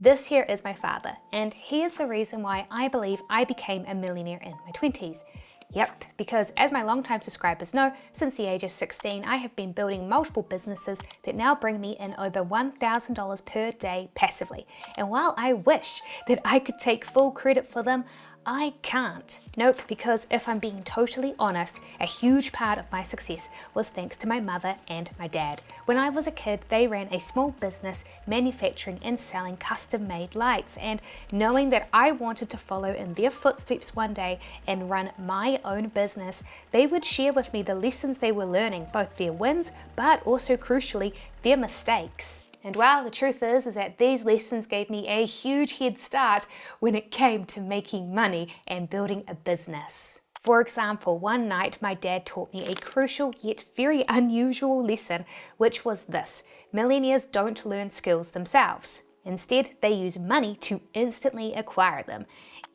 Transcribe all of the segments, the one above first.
This here is my father, and here's the reason why I believe I became a millionaire in my 20s. Yep, because as my longtime subscribers know, since the age of 16, I have been building multiple businesses that now bring me in over $1,000 per day passively. And while I wish that I could take full credit for them, I can't. Nope, because if I'm being totally honest, a huge part of my success was thanks to my mother and my dad. When I was a kid, they ran a small business manufacturing and selling custom-made lights, and knowing that I wanted to follow in their footsteps one day and run my own business, they would share with me the lessons they were learning, both their wins, but also crucially, their mistakes. And well, the truth is that these lessons gave me a huge head start when it came to making money and building a business. For example, one night my dad taught me a crucial yet very unusual lesson, which was this: millionaires don't learn skills themselves. Instead, they use money to instantly acquire them.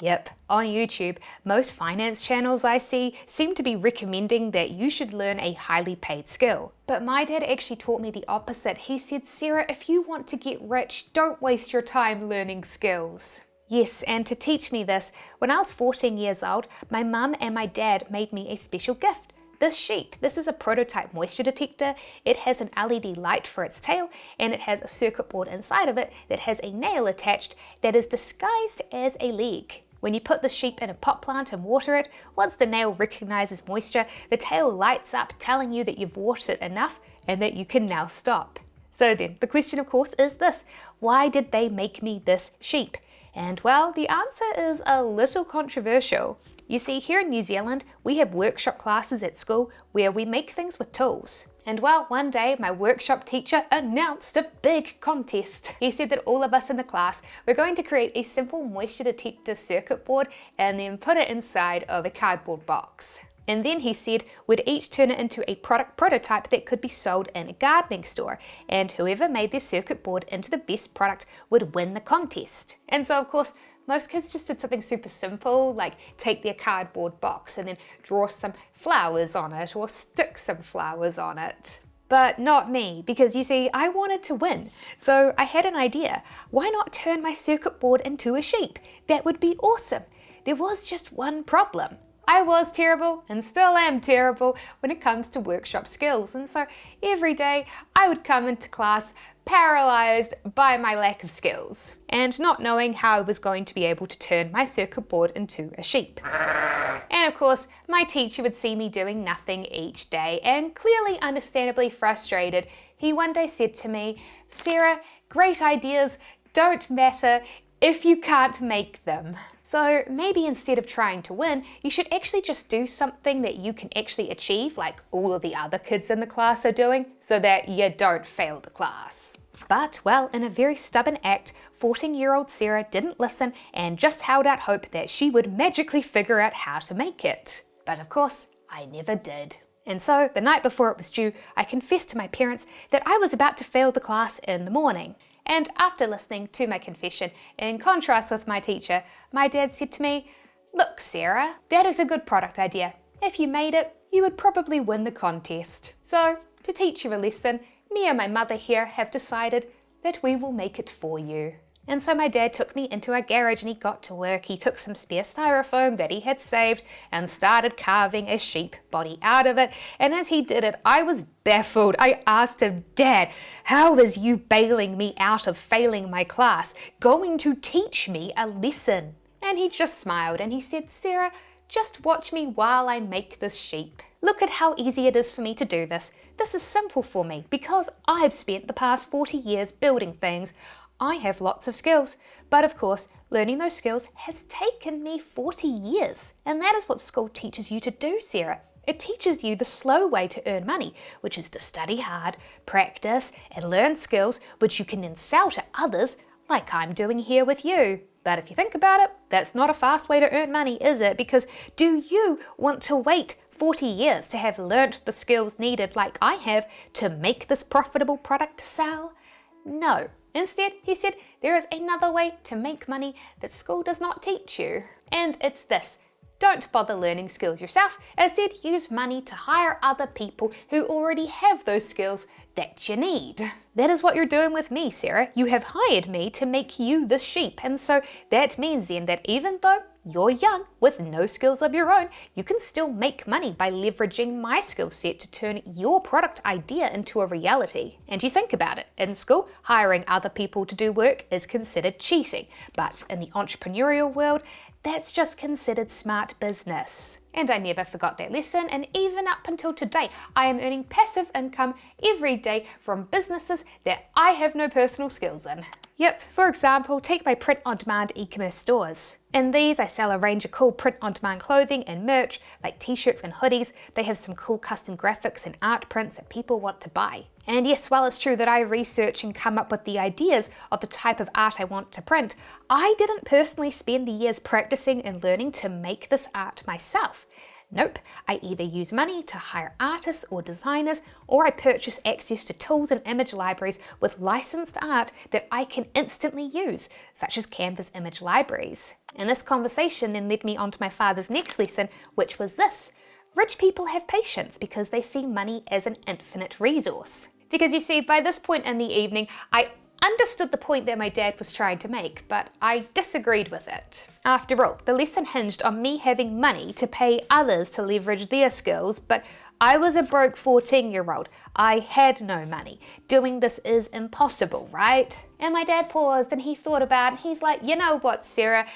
Yep, on YouTube, most finance channels I see seem to be recommending that you should learn a highly paid skill. But my dad actually taught me the opposite. He said, Sarah, if you want to get rich, don't waste your time learning skills. Yes, and to teach me this, when I was 14 years old, my mum and my dad made me a special gift. This sheep, this is a prototype moisture detector. It has an LED light for its tail, and it has a circuit board inside of it that has a nail attached that is disguised as a leg. When you put the sheep in a pot plant and water it, once the nail recognizes moisture, the tail lights up telling you that you've watered it enough and that you can now stop. So then, the question of course is this: why did they make me this sheep? And well, the answer is a little controversial. You see, here in New Zealand, we have workshop classes at school where we make things with tools. And well, one day my workshop teacher announced a big contest. He said that all of us in the class were going to create a simple moisture detector circuit board and then put it inside of a cardboard box. And then he said we'd each turn it into a product prototype that could be sold in a gardening store, and whoever made their circuit board into the best product would win the contest. And so of course, most kids just did something super simple, like take their cardboard box and then draw some flowers on it or stick some flowers on it. But not me, because you see, I wanted to win. So I had an idea. Why not turn my circuit board into a sheep? That would be awesome. There was just one problem. I was terrible and still am terrible when it comes to workshop skills, and so every day I would come into class paralyzed by my lack of skills and not knowing how I was going to be able to turn my circuit board into a sheep. And of course, my teacher would see me doing nothing each day, and clearly understandably frustrated, he one day said to me, Sarah, great ideas don't matter if you can't make them. So maybe instead of trying to win, you should actually just do something that you can actually achieve, like all of the other kids in the class are doing, so that you don't fail the class. But, well, in a very stubborn act, 14-year-old Sarah didn't listen and just held out hope that she would magically figure out how to make it. But of course, I never did. And so, the night before it was due, I confessed to my parents that I was about to fail the class in the morning. And after listening to my confession, in contrast with my teacher, my dad said to me, look, Sarah, that is a good product idea. If you made it, you would probably win the contest. So, to teach you a lesson, me and my mother here have decided that we will make it for you. And so my dad took me into our garage and he got to work. He took some spare styrofoam that he had saved and started carving a sheep body out of it. And as he did it, I was baffled. I asked him, Dad, how is you bailing me out of failing my class going to teach me a lesson? And he just smiled and he said, Sarah, just watch me while I make this sheep. Look at how easy it is for me to do this. This is simple for me because I've spent the past 40 years building things. I have lots of skills, but of course, learning those skills has taken me 40 years. And that is what school teaches you to do, Sarah. It teaches you the slow way to earn money, which is to study hard, practice, and learn skills which you can then sell to others, like I'm doing here with you. But if you think about it, that's not a fast way to earn money, is it? Because do you want to wait 40 years to have learnt the skills needed like I have to make this profitable product to sell? No. Instead, he said, there is another way to make money that school does not teach you. And it's this: don't bother learning skills yourself. Instead, use money to hire other people who already have those skills that you need. That is what you're doing with me, Sarah. You have hired me to make you this sheep. And so that means then that even though you're young with no skills of your own, you can still make money by leveraging my skill set to turn your product idea into a reality. And you think about it, in school, hiring other people to do work is considered cheating. But in the entrepreneurial world, that's just considered smart business. And I never forgot that lesson, and even up until today, I am earning passive income every day from businesses that I have no personal skills in. Yep, for example, take my print-on-demand e-commerce stores. In these, I sell a range of cool print-on-demand clothing and merch, like t-shirts and hoodies. They have some cool custom graphics and art prints that people want to buy. And yes, while it's true that I research and come up with the ideas of the type of art I want to print, I didn't personally spend the years practicing and learning to make this art myself. Nope, I either use money to hire artists or designers, or I purchase access to tools and image libraries with licensed art that I can instantly use, such as Canva's image libraries. And this conversation then led me on to my father's next lesson, which was this: rich people have patience because they see money as an infinite resource. Because you see, by this point in the evening, I understood the point that my dad was trying to make, but I disagreed with it. After all, the lesson hinged on me having money to pay others to leverage their skills, but I was a broke 14-year-old. I had no money. Doing this is impossible, right? And my dad paused and he thought about it. He's like, you know what, Sarah?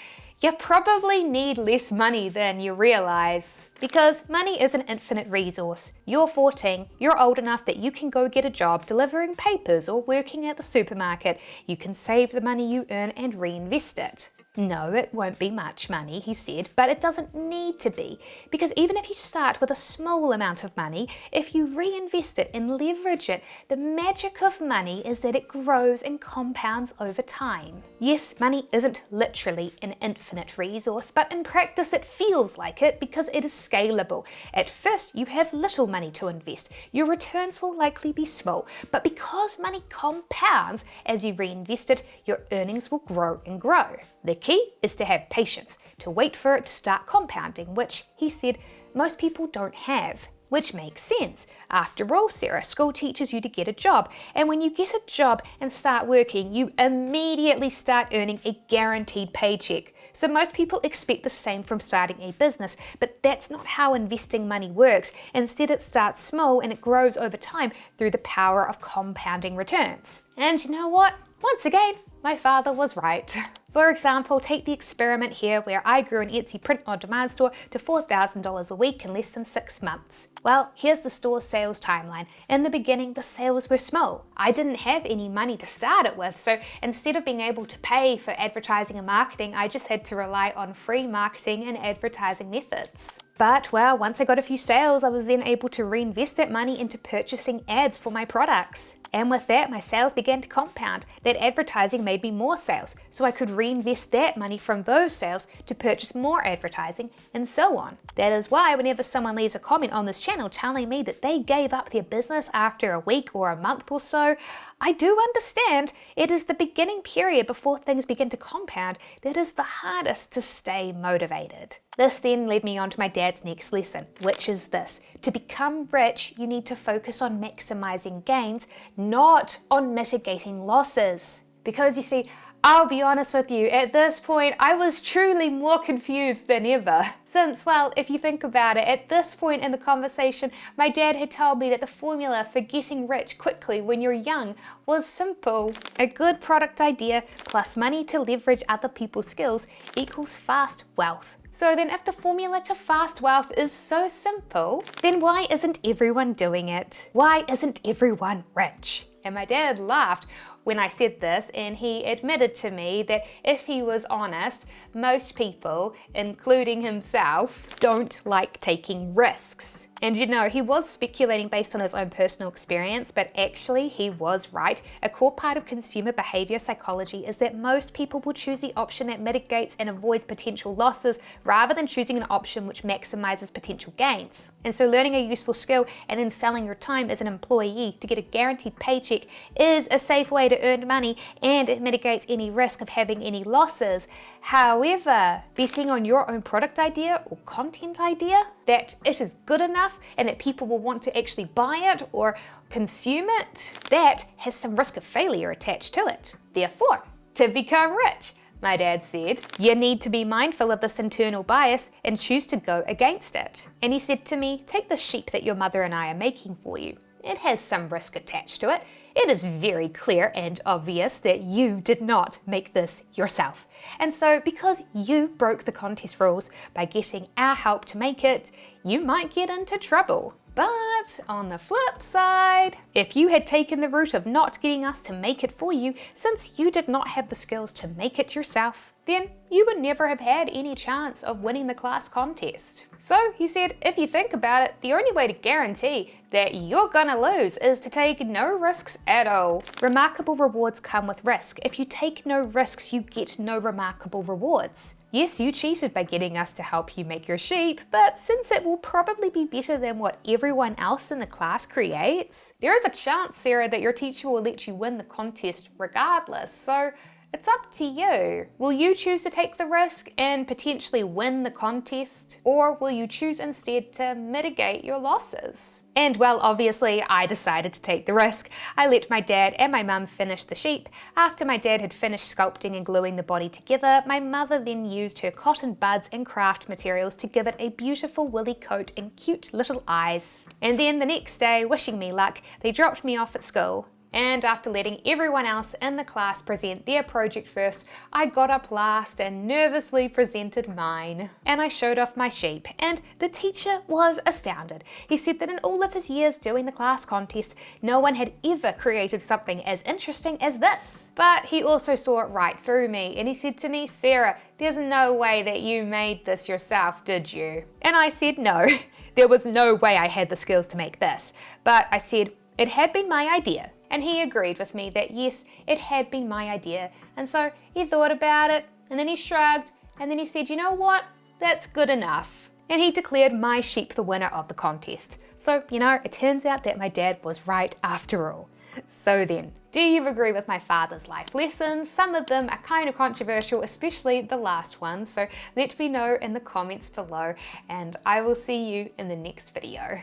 You probably need less money than you realize, because money is an infinite resource. You're 14, you're old enough that you can go get a job delivering papers or working at the supermarket. You can save the money you earn and reinvest it. No, it won't be much money, he said, but it doesn't need to be, because even if you start with a small amount of money, if you reinvest it and leverage it, the magic of money is that it grows and compounds over time. Yes, money isn't literally an infinite resource, but in practice it feels like it because it is scalable. At first, you have little money to invest. Your returns will likely be small, but because money compounds as you reinvest it, your earnings will grow and grow. The key is to have patience, to wait for it to start compounding, which, he said, most people don't have. Which makes sense. After all, Sarah, school teaches you to get a job, and when you get a job and start working, you immediately start earning a guaranteed paycheck. So most people expect the same from starting a business, but that's not how investing money works. Instead, it starts small and it grows over time through the power of compounding returns. And you know what? Once again, my father was right. For example, take the experiment here where I grew an Etsy print-on-demand store to $4,000 a week in less than 6 months. Well, here's the store's sales timeline. In the beginning, the sales were small. I didn't have any money to start it with, so instead of being able to pay for advertising and marketing, I just had to rely on free marketing and advertising methods. But, well, once I got a few sales, I was then able to reinvest that money into purchasing ads for my products. And with that, my sales began to compound. That advertising made me more sales, so I could reinvest that money from those sales to purchase more advertising, and so on. That is why whenever someone leaves a comment on this channel telling me that they gave up their business after a week or a month or so, I do understand it is the beginning period before things begin to compound that is the hardest to stay motivated. This then led me on to my dad's next lesson, which is this: to become rich, you need to focus on maximizing gains, not on mitigating losses. Because you see, I'll be honest with you, at this point, I was truly more confused than ever. Since, well, if you think about it, at this point in the conversation, my dad had told me that the formula for getting rich quickly when you're young was simple. A good product idea plus money to leverage other people's skills equals fast wealth. So then if the formula to fast wealth is so simple, then why isn't everyone doing it? Why isn't everyone rich? And my dad laughed when I said this, and he admitted to me that if he was honest, most people, including himself, don't like taking risks. And you know, he was speculating based on his own personal experience, but actually he was right. A core part of consumer behavior psychology is that most people will choose the option that mitigates and avoids potential losses rather than choosing an option which maximizes potential gains. And so learning a useful skill and then selling your time as an employee to get a guaranteed paycheck is a safe way to earn money, and it mitigates any risk of having any losses. However, betting on your own product idea or content idea, that it is good enough and that people will want to actually buy it or consume it, that has some risk of failure attached to it. Therefore, to become rich, my dad said, you need to be mindful of this internal bias and choose to go against it. And he said to me, take the sheep that your mother and I are making for you. It has some risk attached to it. It is very clear and obvious that you did not make this yourself. And so because you broke the contest rules by getting our help to make it, you might get into trouble. But on the flip side, if you had taken the route of not getting us to make it for you, since you did not have the skills to make it yourself, then you would never have had any chance of winning the class contest. So he said, if you think about it, the only way to guarantee that you're gonna lose is to take no risks at all. Remarkable rewards come with risk. If you take no risks, you get no remarkable rewards. Yes, you cheated by getting us to help you make your sheep, but since it will probably be better than what everyone else in the class creates, there is a chance, Sarah, that your teacher will let you win the contest regardless. So it's up to you. Will you choose to take the risk and potentially win the contest? Or will you choose instead to mitigate your losses? And well, obviously, I decided to take the risk. I let my dad and my mum finish the sheep. After my dad had finished sculpting and gluing the body together, my mother then used her cotton buds and craft materials to give it a beautiful woolly coat and cute little eyes. And then the next day, wishing me luck, they dropped me off at school. And after letting everyone else in the class present their project first, I got up last and nervously presented mine. And I showed off my sheep, and the teacher was astounded. He said that in all of his years doing the class contest, no one had ever created something as interesting as this. But he also saw it right through me, and he said to me, Sarah, there's no way that you made this yourself, did you? And I said no, there was no way I had the skills to make this. But I said, it had been my idea. And he agreed with me that yes, it had been my idea. And so he thought about it, and then he shrugged, and then he said, you know what, that's good enough. And he declared my sheep the winner of the contest. So, it turns out that my dad was right after all. So then, do you agree with my father's life lessons? Some of them are kind of controversial, especially the last one. So let me know in the comments below, and I will see you in the next video.